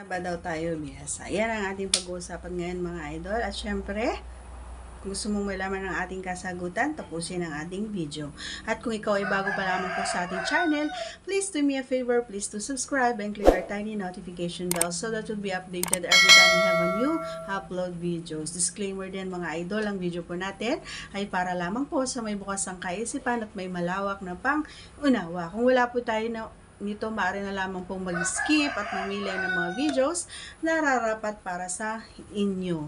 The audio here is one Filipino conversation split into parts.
Ba daw tayo, Bias? Yan ang ating pag-uusapan ngayon mga idol. At syempre, kung gusto mong malaman ang ating kasagutan, tapusin ang ating video. At kung ikaw ay bago pa lamang po sa ating channel, please do me a favor, please to subscribe and click our tiny notification bell so that you'll be updated every time we have a new upload videos. Disclaimer din mga idol, ang video po natin ay para lamang po sa may bukas ang kaisipan at may malawak na pang-unawa. Kung wala po tayo nito, maaari na lamang pong mag-skip at mamili ng mga videos na nararapat para sa inyo.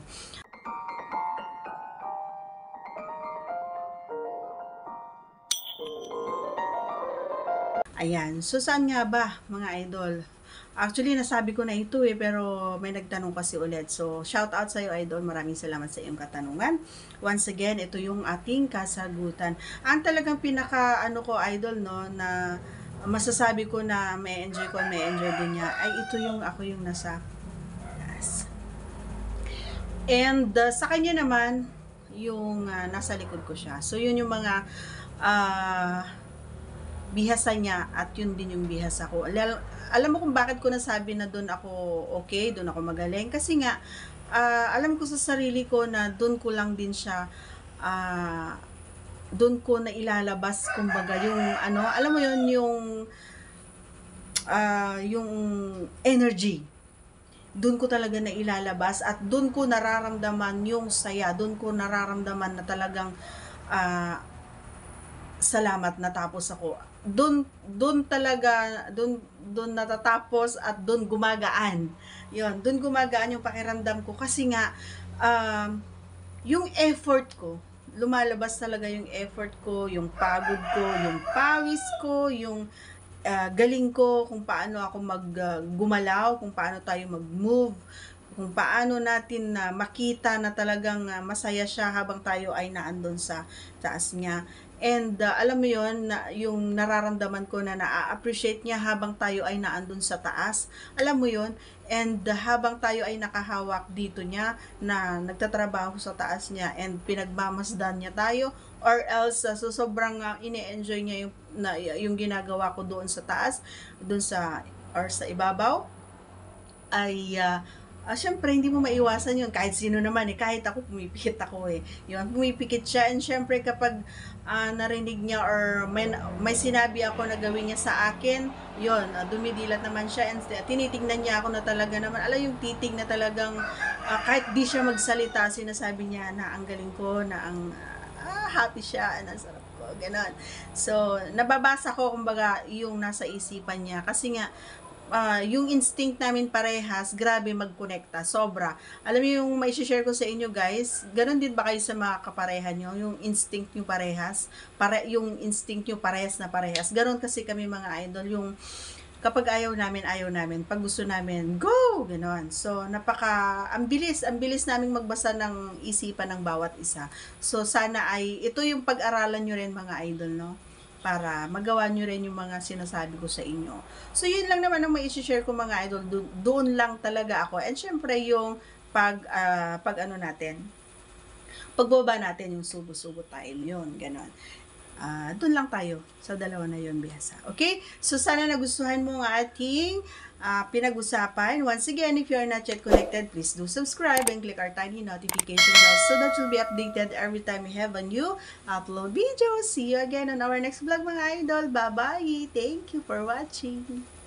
Ayan. So, saan nga ba, mga idol? Actually, nasabi ko na ito pero may nagtanong kasi ulit. So, shout out sa iyo, idol. Maraming salamat sa iyong katanungan. Once again, ito yung ating kasagutan. Ang talagang ko, idol, no, na masasabi ko na may enjoy din niya, ay ito ako yung nasa taas. And sa kanya naman, yung nasa likod ko siya. So, yun yung mga bihasa niya at yun din yung bihasa ko. Alam mo kung bakit ko nasabi na doon ako okay, doon ako magaling? Kasi nga, alam ko sa sarili ko na doon ko lang din siya doon ko na ilalabas, kumbaga, yung alam mo yun, yung energy. Doon ko talaga na ilalabas at doon ko nararamdaman yung saya, doon ko nararamdaman na talagang salamat natapos ako. Doon talaga, doon natatapos at doon gumagaan. Yun, doon gumagaan yung pakiramdam ko kasi nga yung effort ko, lumalabas talaga yung effort ko, yung pagod ko, yung pawis ko, yung galing ko, kung paano ako gumalaw, kung paano tayo mag-move, kung paano natin makita na talagang masaya siya habang tayo ay naandun sa taas niya. And alam mo yun, yung nararamdaman ko na na-appreciate niya habang tayo ay naandun sa taas. Alam mo yun, and habang tayo ay nakahawak dito niya, na nagtatrabaho sa taas niya, and pinagmamasdan niya tayo, or else so sobrang ine-enjoy niya yung ginagawa ko doon sa taas, doon sa, or sa ibabaw, ay syempre, hindi mo maiwasan yun. Kahit sino naman kahit ako, pumipikit ako Yun, pumipikit siya. And syempre, kapag narinig niya or may sinabi ako na gawin niya sa akin, yun, dumidilat naman siya. And tinitingnan niya ako na talaga naman. Alam yung titig na talagang, kahit di siya magsalita, sinasabi niya na ang galing ko, na ang happy siya, ang sarap ko, ganon. So, nababasa ko, kumbaga, yung nasa isipan niya. Kasi nga, yung instinct namin parehas, grabe magkonekta, sobra. Alam niyo yung may share ko sa inyo, guys, ganun din ba kayo sa mga kapareha nyo? Yung instinct nyo parehas, yung instinct nyo parehas na parehas. Ganun kasi kami mga idol, yung kapag ayaw namin, pag gusto namin, go! Ganon. So, ang bilis naming magbasa ng isipan ng bawat isa. So, sana ay, ito yung pag-aralan nyo rin mga idol, no? Para magawa nyo rin yung mga sinasabi ko sa inyo. So, yun lang naman ang mai-share ko mga idol. Doon lang talaga ako. And syempre, yung pagbaba natin yung subo-subo time. Yun, ganon. Doon lang tayo sa dalawa na yun, bihasa. Okay? So, sana nagustuhan mo ang ating pinag-usapan. Once again, if you are not yet connected, please do subscribe and click our tiny notification bell so that you'll be updated every time we have a new upload video. See you again on our next vlog, mga idol. Bye-bye! Thank you for watching!